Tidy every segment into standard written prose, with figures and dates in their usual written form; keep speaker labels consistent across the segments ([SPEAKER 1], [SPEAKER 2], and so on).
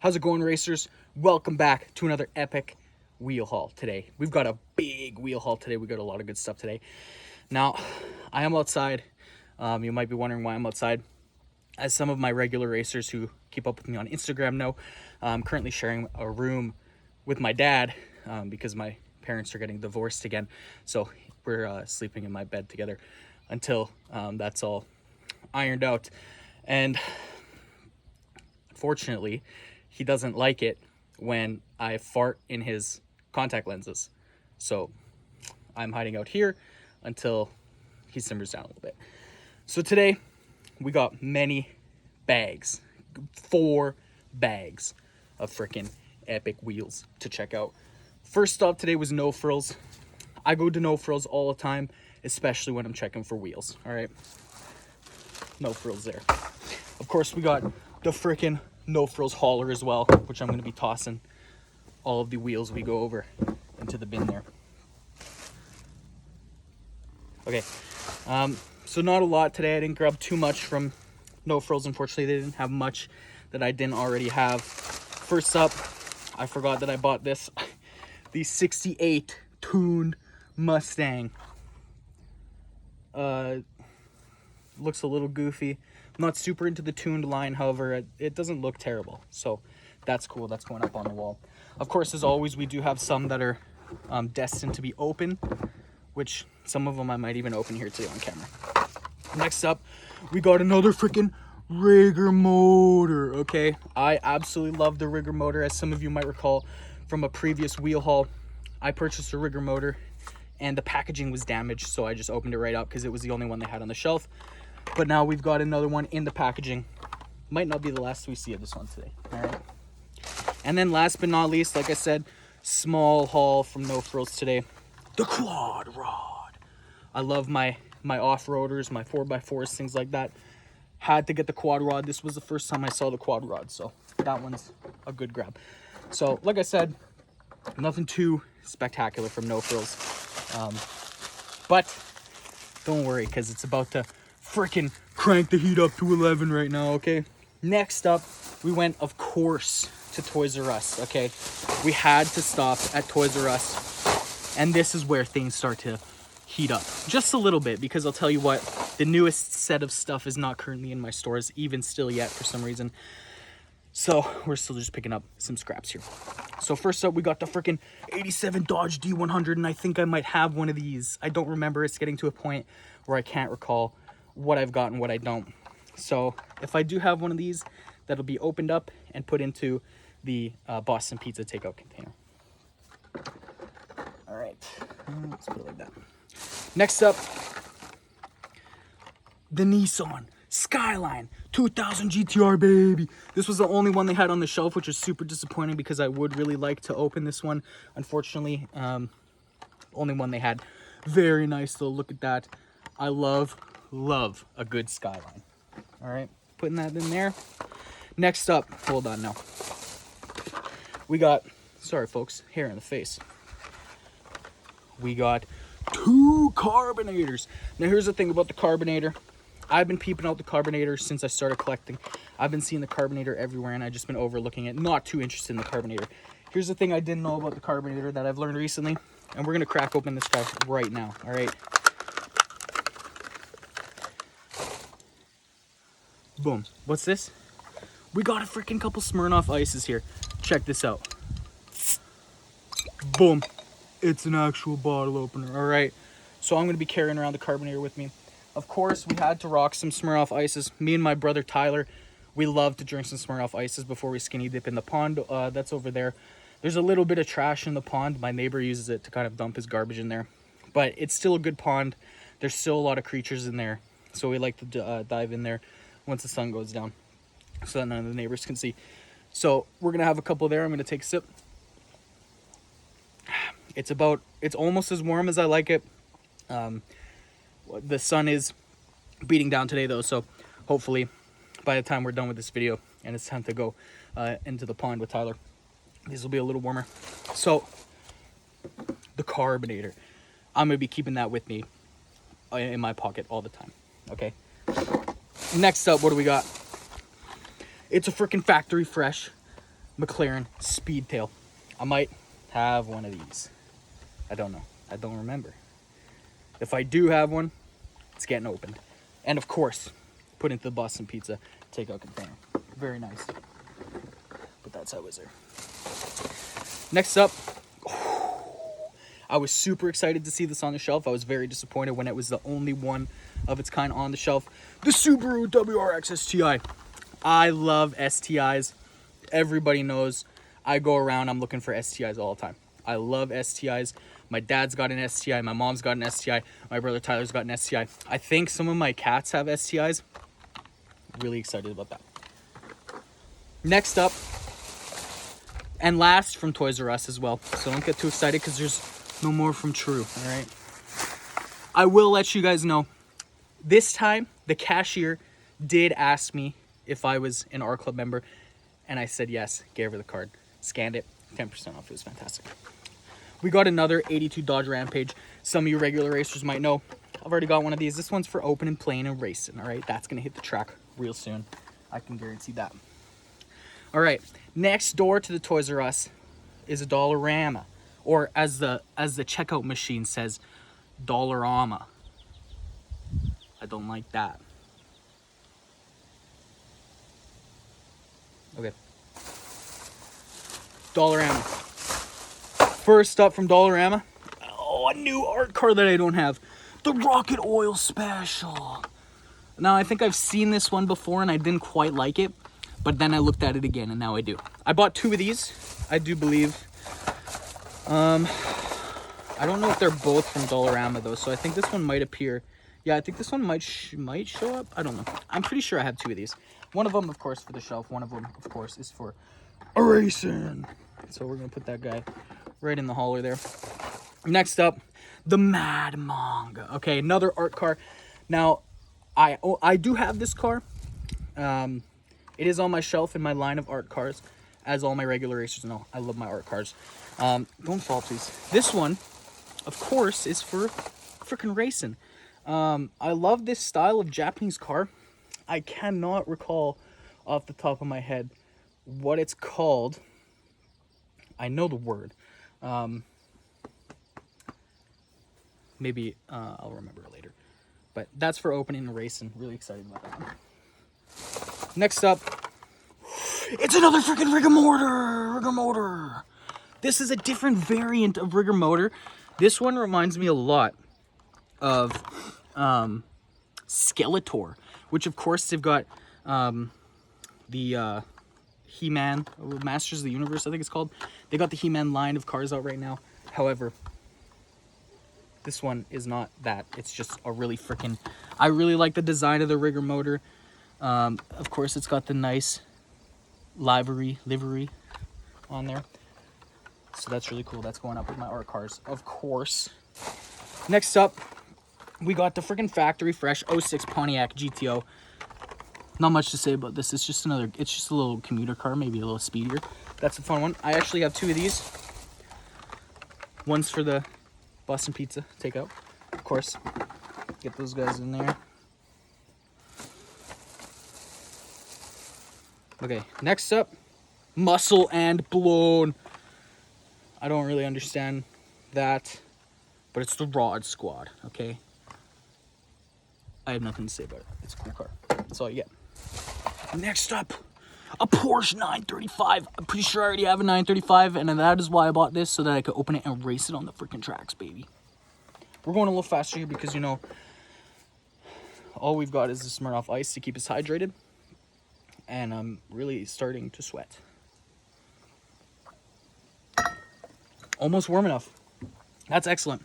[SPEAKER 1] How's it going, racers? Welcome back to another epic wheel haul today. We've got a big wheel haul today. We got a lot of good stuff today. Now, I am outside. You might be wondering why I'm outside. As some of my regular racers who keep up with me on Instagram know, I'm currently sharing a room with my dad because my parents are getting divorced again. So we're sleeping in my bed together until that's all ironed out. And unfortunately, he doesn't like it when I fart in his contact lenses. So I'm hiding out here until he simmers down a little bit. So today we got many bags, 4 bags of freaking epic wheels to check out. First stop today was No Frills. I go to No Frills all the time, especially when I'm checking for wheels. All right, No Frills there. Of course, we got the freaking No Frills hauler as well, which I'm going to be tossing all of the wheels we go over into the bin there. Okay, so not a lot today. I didn't grab too much from No Frills. Unfortunately, they didn't have much that I didn't already have. First up, I forgot that I bought this, the 68 tuned Mustang. Looks a little goofy. I'm not super into the tuned line, however, it doesn't look terrible. So that's cool. That's going up on the wall. Of course, as always, we do have some that are destined to be open, which some of them I might even open here today on camera. Next up, we got another freaking rigger motor. Okay, I absolutely love the rigger motor. As some of you might recall from a previous wheel haul, I purchased a rigger motor and the packaging was damaged, so I just opened it right up because it was the only one they had on the shelf. But now we've got another one in the packaging. Might not be the last we see of this one today. All right, and then last but not least, like I said, small haul from No Frills today, the quad rod. I love my off-roaders, my 4x4s, things like that. Had to get the quad rod. This was the first time I saw the quad rod, so that one's a good grab. So like I said, nothing too spectacular from No Frills, but don't worry, because it's about to freaking crank the heat up to 11 right now. Okay, next up, we went, of course, to Toys R Us. Okay, we had to stop at Toys R Us, and this is where things start to heat up just a little bit, because I'll tell you what, the newest set of stuff is not currently in my stores even still yet for some reason, so we're still just picking up some scraps here. So first up, we got the freaking 87 Dodge D100, and I think I might have one of these. I don't remember. It's getting to a point where I can't recall what I've got and what I don't. So if I do have one of these, that'll be opened up and put into the Boston Pizza takeout container. All right, let's put it like that. Next up, the Nissan Skyline 2000 GTR, baby. This was the only one they had on the shelf, which is super disappointing because I would really like to open this one. Unfortunately, only one they had. Very nice though, look at that. I love a good Skyline. All right, putting that in there. Next up, hold on now. We got, sorry folks, hair in the face. We got 2 carbonators. Now here's the thing about the carbonator. I've been peeping out the carbonator since I started collecting. I've been seeing the carbonator everywhere and I've just been overlooking it. Not too interested in the carbonator. Here's the thing I didn't know about the carbonator that I've learned recently. And we're going to crack open this guy right now. All right. Boom. What's this? We got a freaking couple Smirnoff Ices here. Check this out. Boom. It's an actual bottle opener. All right. So I'm going to be carrying around the carbonator with me. Of course, we had to rock some Smirnoff Ices. Me and my brother Tyler, we love to drink some Smirnoff Ices before we skinny dip in the pond. That's over there. There's a little bit of trash in the pond. My neighbor uses it to kind of dump his garbage in there. But it's still a good pond. There's still a lot of creatures in there. So we like to dive in there once the sun goes down, so that none of the neighbors can see. So we're going to have a couple there. I'm going to take a sip. It's almost as warm as I like it. The sun is beating down today though, so hopefully by the time we're done with this video and it's time to go into the pond with Tyler, these will be a little warmer. So the carbonator, I'm gonna be keeping that with me in my pocket all the time. Okay, next up, what do we got? It's a freaking factory fresh McLaren Speedtail. I might have one of these. I don't know. I don't remember. If I do have one, it's getting opened. And of course, put into the Boston Pizza takeout container. Very nice. But that's how it was there. Next up, I was super excited to see this on the shelf. I was very disappointed when it was the only one of its kind on the shelf. The Subaru WRX STI. I love STIs. Everybody knows I go around, I'm looking for STIs all the time. I love STIs. My dad's got an STI. My mom's got an STI. My brother Tyler's got an STI. I think some of my cats have STIs. Really excited about that. Next up, and last from Toys R Us as well. So don't get too excited because there's no more from True, all right? I will let you guys know, this time the cashier did ask me if I was an R Club member, and I said yes, gave her the card, scanned it, 10% off. It was fantastic. We got another 82 Dodge Rampage. Some of you regular racers might know, I've already got one of these. This one's for open and playing and racing, all right? That's gonna hit the track real soon. I can guarantee that. All right, next door to the Toys R Us is a Dollarama, or as the checkout machine says, Dollarama. I don't like that. Okay. Dollarama. First up from Dollarama, oh, a new art car that I don't have. The Rocket Oil Special. Now, I think I've seen this one before and I didn't quite like it, but then I looked at it again and now I do. I bought 2 of these, I do believe. I don't know if they're both from Dollarama though, so I think this one might appear. Yeah, I think this one might show up. I don't know. I'm pretty sure I have 2 of these. One of them, of course, for the shelf. One of them, of course, is for a racing. So we're gonna put that guy right in the hauler there. Next up, the Mad Manga. Okay, another art car. Now, I do have this car. It is on my shelf in my line of art cars. As all my regular racers know, I love my art cars. Don't fall, please. This one, of course, is for freaking racing. I love this style of Japanese car. I cannot recall off the top of my head what it's called. I know the word. Maybe I'll remember it later. But that's for opening and racing. Really excited about that one. Next up, it's another freaking rigor motor. This is a different variant of rigor motor. This one reminds me a lot of Skeletor, which of course they've got the He-Man, Masters of the Universe, I think it's called. They got the He-Man line of cars out right now. However, this one is not that. It's just a really freaking... I really like the design of the rigor motor. Of course, it's got the nice livery on there. So that's really cool. That's going up with my art cars, of course. Next up, we got the freaking factory fresh 06 Pontiac GTO. Not much to say about this. It's just a little commuter car, maybe a little speedier. That's a fun one. I actually have 2 of these. One's for the Boston Pizza takeout, of course. Get those guys in there. Okay, next up, Muscle and Blown. I don't really understand that, but it's the Rod Squad, okay? I have nothing to say about it. It's a cool car. That's all you get. Next up, a Porsche 935. I'm pretty sure I already have a 935, and that is why I bought this, so that I could open it and race it on the freaking tracks, baby. We're going a little faster here because, you know, all we've got is the Smirnoff Ice to keep us hydrated, and I'm really starting to sweat. Almost warm enough. That's excellent.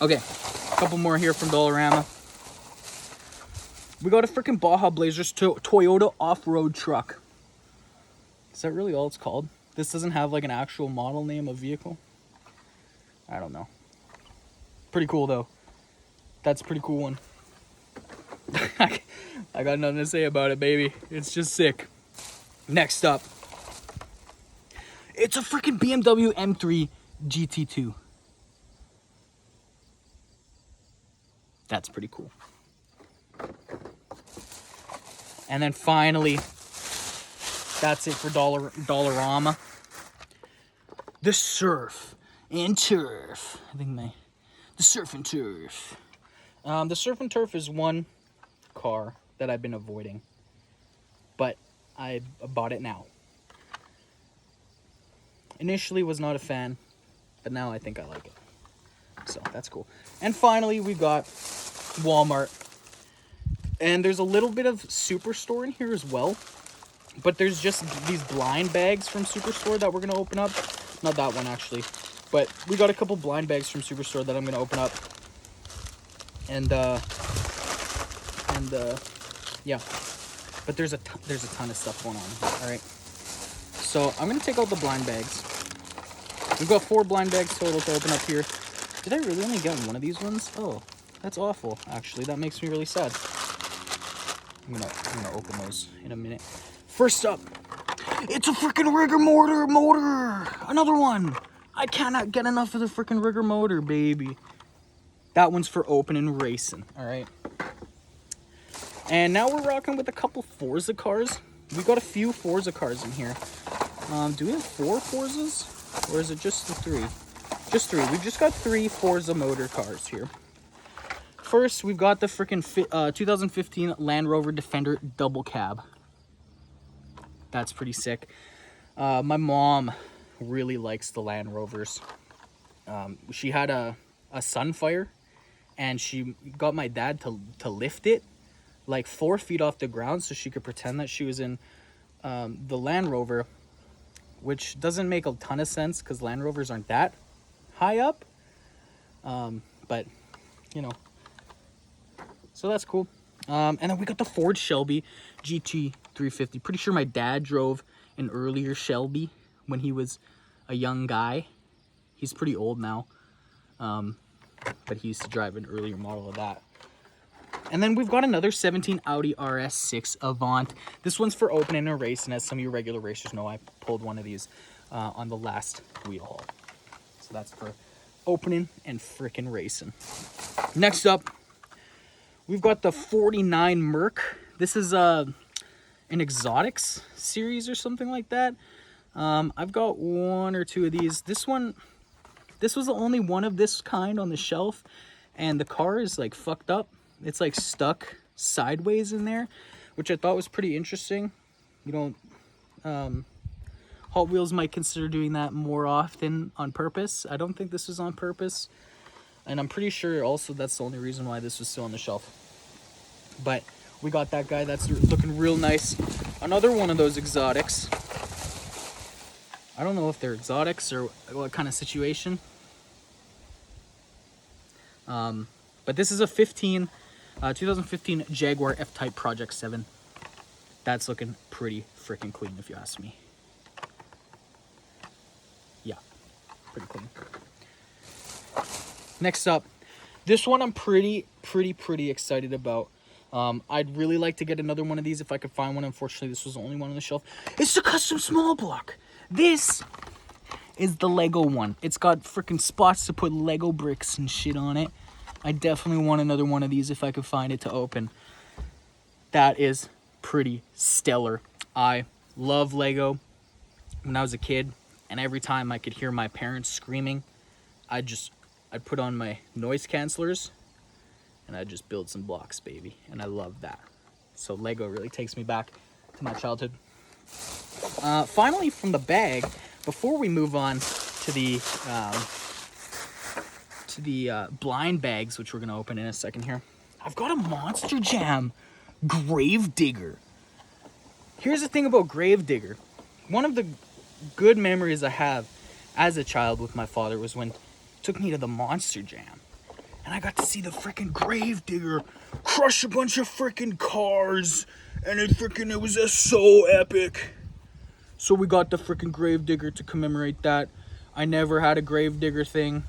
[SPEAKER 1] Okay, a couple more here from Dollarama. We got a freaking Baja Blazers Toyota off-road truck. Is that really all it's called? This doesn't have like an actual model name of vehicle. I don't know. Pretty cool though. That's a pretty cool one. I got nothing to say about it, baby. It's just sick. Next up, it's a freaking BMW M3 GT2. That's pretty cool. And then finally, That's it for Dollarama. The Surf and Turf. The Surf and Turf. The Surf and Turf is one car that I've been avoiding, but I bought it now. Initially was not a fan, but now I think I like it. So that's cool. And finally, we got Walmart. And there's a little bit of Superstore in here as well. But there's just these blind bags from Superstore that we're going to open up. Not that one, actually. But we got a couple blind bags from Superstore that I'm going to open up. And yeah. But there's a ton of stuff going on here, all right? So I'm going to take out the blind bags. We've got 4 blind bags total to open up here. Did I really only get one of these ones? Oh, that's awful, actually. That makes me really sad. I'm gonna open those in a minute. First up, it's a freaking rigor motor. Another one. I cannot get enough of the freaking rigor motor, baby. That one's for opening racing, all right? And now we're rocking with a couple Forza cars. We got a few Forza cars in here. Do we have 4 Forzas? Or is it just the 3? Just 3. We've just got 3 Forza motor cars here. First, we've got the freaking 2015 Land Rover Defender double cab. That's pretty sick. My mom really likes the Land Rovers. She had a Sunfire, and she got my dad to lift it like 4 feet off the ground so she could pretend that she was in the Land Rover, which doesn't make a ton of sense because Land Rovers aren't that high up. But, you know. So that's cool. And then we got the Ford Shelby GT350. Pretty sure my dad drove an earlier Shelby when he was a young guy. He's pretty old now. But he used to drive an earlier model of that. And then we've got another 17 Audi RS6 Avant. This one's for opening a race, and as some of you regular racers know, I pulled one of these on the last wheel haul. So that's for opening and frickin' racing. Next up, we've got the 49 Merc. This is an exotics series or something like that. I've got 1 or 2 of these. This was the only one of this kind on the shelf, and the car is like fucked up. It's like stuck sideways in there, which I thought was pretty interesting. You know, Hot Wheels might consider doing that more often on purpose. I don't think this was on purpose, and I'm pretty sure also that's the only reason why this was still on the shelf. But we got that guy. That's looking real nice. Another one of those exotics. I don't know if they're exotics or what kind of situation. But this is a 2015 Jaguar F-Type Project 7. That's looking pretty freaking clean, if you ask me. Yeah, pretty clean. Next up, this one I'm pretty excited about. I'd really like to get another one of these if I could find one. Unfortunately, this was the only one on the shelf. It's the custom small block. This is the Lego one. It's got freaking spots to put Lego bricks and shit on it. I definitely want another one of these if I could find it to open. That is pretty stellar. I love Lego. When I was a kid, and every time I could hear my parents screaming, I'd put on my noise cancelers and I'd just build some blocks, baby. And I love that. So Lego really takes me back to my childhood. Finally, from the bag, before we move on to the blind bags, which we're gonna open in a second here, I've got a Monster Jam Grave Digger. Here's the thing about Grave Digger. One of the good memories I have as a child with my father was when he took me to the Monster Jam. And I got to see the freaking Grave Digger crush a bunch of freaking cars. And it was just so epic. So we got the freaking Grave Digger to commemorate that. I never had a Grave Digger thing,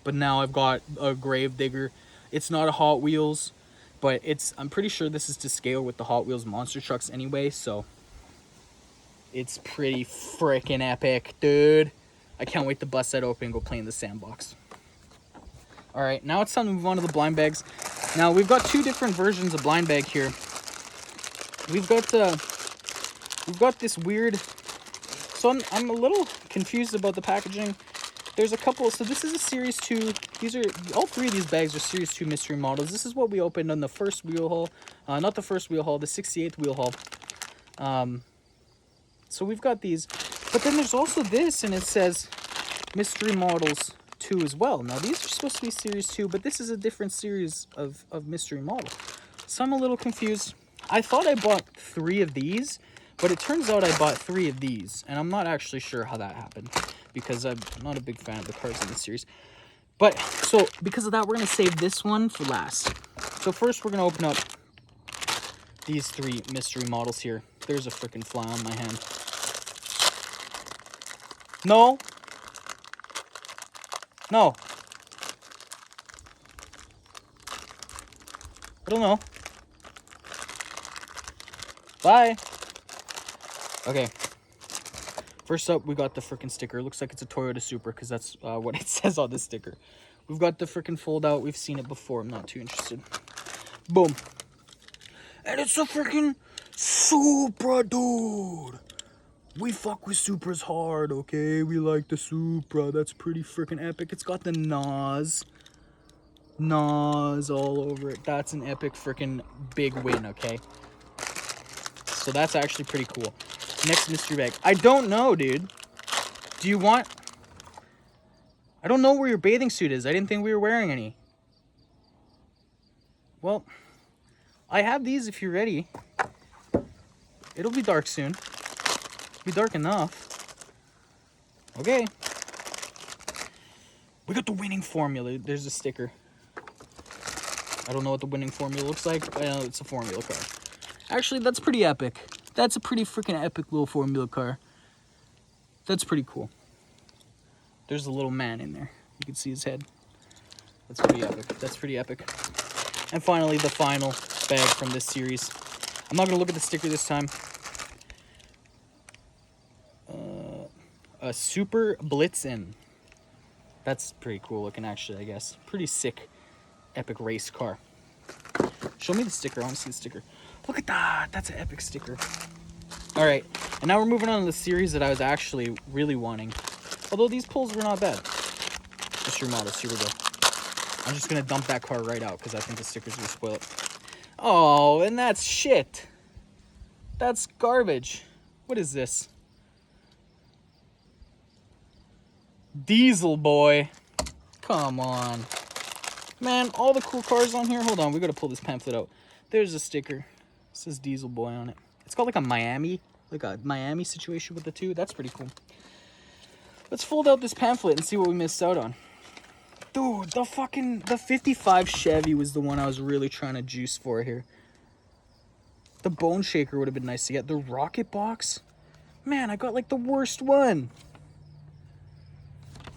[SPEAKER 1] but now I've got a Grave Digger. It's not a Hot Wheels, but I'm pretty sure this is to scale with the Hot Wheels monster trucks anyway, so it's pretty freaking epic, dude. I can't wait to bust that open and go play in the sandbox. All right, now it's time to move on to the blind bags. Now, we've got 2 different versions of blind bag here. We've got We've got this weird... So I'm a little confused about the packaging. There's a couple... So this is a Series 2. These are... All three of these bags are Series 2 mystery models. This is what we opened on the first wheel haul. Not the first wheel haul, the 68th wheel haul. So we've got these. But then there's also this, and it says mystery models 2 as well. Now, these are supposed to be Series 2, but this is a different series of mystery model. So I'm a little confused. I thought I bought 3 of these, but it turns out I bought 3 of these, and I'm not actually sure how that happened because I'm not a big fan of the cars in this series. But, so, because of that, we're going to save this one for last. So first, we're going to open up these 3 mystery models here. There's a freaking fly on my hand. No. No. I don't know. Bye. Okay. First up, we got the freaking sticker. It looks like it's a Toyota Supra because that's what it says on the sticker. We've got the freaking fold out. We've seen it before. I'm not too interested. Boom. And it's a freaking Supra, dude. We fuck with Supras hard, okay? We like the Supra. That's pretty freaking epic. It's got the NOS all over it. That's an epic freaking big win, okay? So that's actually pretty cool. Next mystery bag. I don't know, dude. Do you want... I don't know where your bathing suit is. I didn't think we were wearing any. Well, I have these if you're ready. It'll be dark soon. Be dark enough. Okay. We got the winning formula. There's a sticker. I don't know what the winning formula looks like. I know it's a formula car. Actually, that's pretty epic. That's a pretty freaking epic little formula car. That's pretty cool. There's a little man in there. You can see his head. That's pretty epic. That's pretty epic. And finally, the final bag from this series. I'm not going to look at the sticker this time. A Super Blitzen. That's pretty cool looking, actually, I guess. Pretty sick, epic race car. Show me the sticker. I want to see the sticker. Look at that. That's an epic sticker. All right. And now we're moving on to the series that I was actually really wanting. Although these pulls were not bad. Mystery models. Here we go. I'm just going to dump that car right out because I think the stickers will spoil it. Oh, and that's shit. That's garbage. What is this? Diesel boy. Come on. Man, all the cool cars on here. Hold on, we gotta pull this pamphlet out. There's a sticker. It says Diesel boy on it. It's called like a Miami situation with the 2. That's pretty cool. Let's fold out this pamphlet and see what we missed out on. Dude, the 55 Chevy was the one I was really trying to juice for here. The Bone Shaker would have been nice to get. The Rocket Box? Man, I got like the worst one.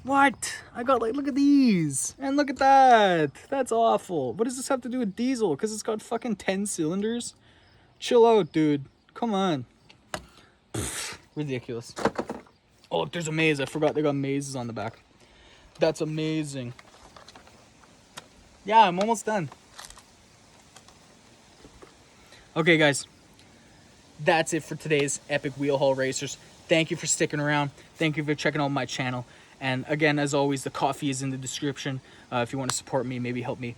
[SPEAKER 1] What? I got like, look at these. And look at that. That's awful. What does this have to do with diesel? Because it's got fucking 10 cylinders? Chill out, dude. Come on. Pfft, ridiculous. Oh, look, there's a maze. I forgot they got mazes on the back. That's amazing. Yeah, I'm almost done. Okay, guys. That's it for today's Epic Wheel Haul Racers. Thank you for sticking around. Thank you for checking out my channel. And again, as always, the coffee is in the description. If you want to support me, maybe help me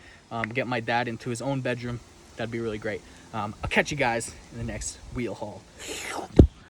[SPEAKER 1] get my dad into his own bedroom. That'd be really great. I'll catch you guys in the next wheel haul.